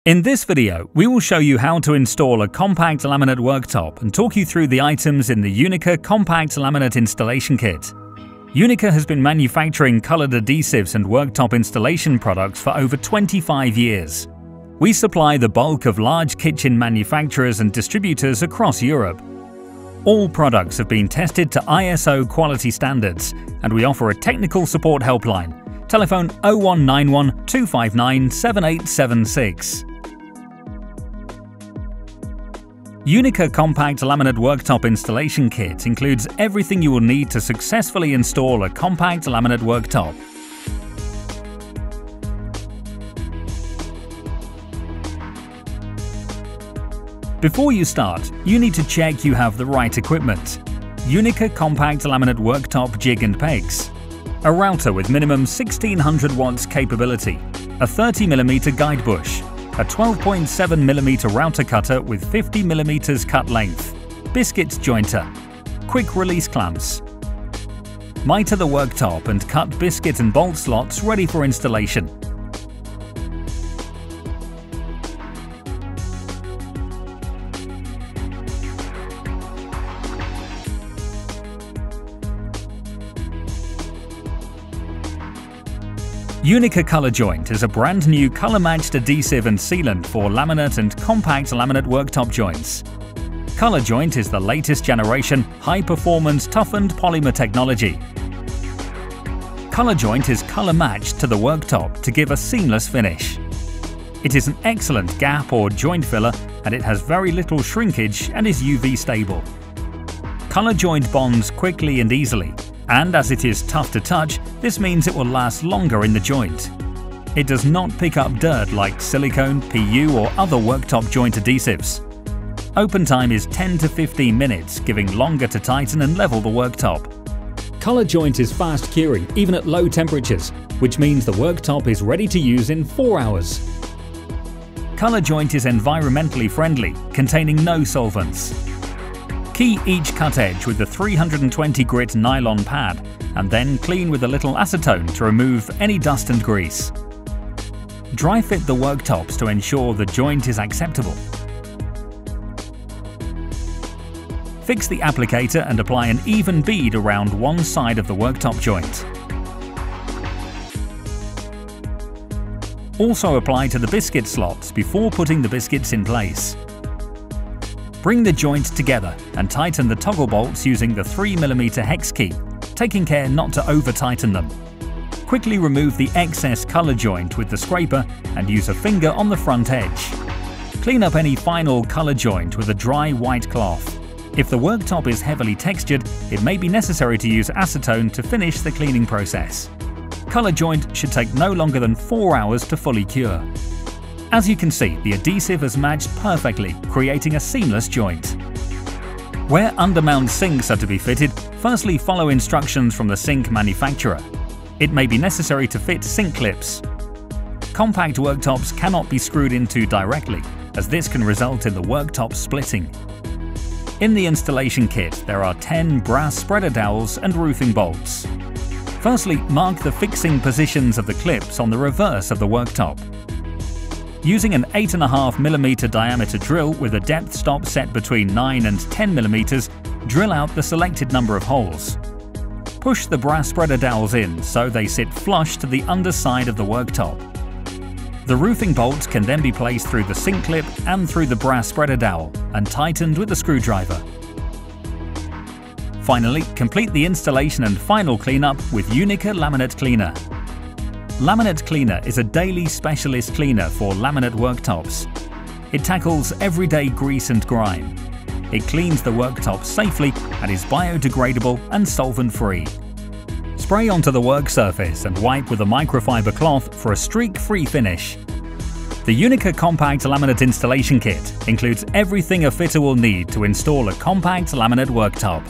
In this video, we will show you how to install a compact laminate worktop and talk you through the items in the Unica Compact Laminate Installation Kit. Unica has been manufacturing colored adhesives and worktop installation products for over 25 years. We supply the bulk of large kitchen manufacturers and distributors across Europe. All products have been tested to ISO quality standards, and we offer a technical support helpline. Telephone 0191 259 7876. Unica Compact Laminate Worktop Installation Kit includes everything you will need to successfully install a compact laminate worktop. Before you start, you need to check you have the right equipment. Unica Compact Laminate Worktop Jig and Pegs, a router with minimum 1600 watts capability, a 30mm guide bush, a 12.7mm router cutter with 50mm cut length, biscuit jointer, quick release clamps. Miter the worktop and cut biscuit and bolt slots ready for installation. Unica ColorJoint is a brand new color-matched adhesive and sealant for laminate and compact laminate worktop joints. ColorJoint is the latest generation, high-performance toughened polymer technology. ColorJoint is color-matched to the worktop to give a seamless finish. It is an excellent gap or joint filler, and it has very little shrinkage and is UV stable. ColorJoint bonds quickly and easily, and as it is tough to touch, this means it will last longer in the joint. It does not pick up dirt like silicone, PU or other worktop joint adhesives. Open time is 10 to 15 minutes, giving longer to tighten and level the worktop. ColorJoint is fast curing even at low temperatures, which means the worktop is ready to use in 4 hours. ColorJoint is environmentally friendly, containing no solvents. Key each cut edge with the 320 grit nylon pad and then clean with a little acetone to remove any dust and grease. Dry fit the worktops to ensure the joint is acceptable. Fix the applicator and apply an even bead around one side of the worktop joint. Also apply to the biscuit slots before putting the biscuits in place. Bring the joint together and tighten the toggle bolts using the 3mm hex key, taking care not to over-tighten them. Quickly remove the excess color joint with the scraper and use a finger on the front edge. Clean up any final color joint with a dry white cloth. If the worktop is heavily textured, it may be necessary to use acetone to finish the cleaning process. Color joint should take no longer than 4 hours to fully cure. As you can see, the adhesive has matched perfectly, creating a seamless joint. Where undermount sinks are to be fitted, firstly follow instructions from the sink manufacturer. It may be necessary to fit sink clips. Compact worktops cannot be screwed into directly, as this can result in the worktop splitting. In the installation kit, there are 10 brass spreader dowels and roofing bolts. Firstly, mark the fixing positions of the clips on the reverse of the worktop. Using an 8.5mm diameter drill with a depth stop set between 9 and 10mm, drill out the selected number of holes. Push the brass spreader dowels in so they sit flush to the underside of the worktop. The roofing bolts can then be placed through the sink clip and through the brass spreader dowel and tightened with a screwdriver. Finally, complete the installation and final cleanup with Unica Laminate Cleaner. Laminate Cleaner is a daily specialist cleaner for laminate worktops. It tackles everyday grease and grime. It cleans the worktop safely and is biodegradable and solvent-free. Spray onto the work surface and wipe with a microfiber cloth for a streak-free finish. The Unica Compact Laminate Installation Kit includes everything a fitter will need to install a compact laminate worktop.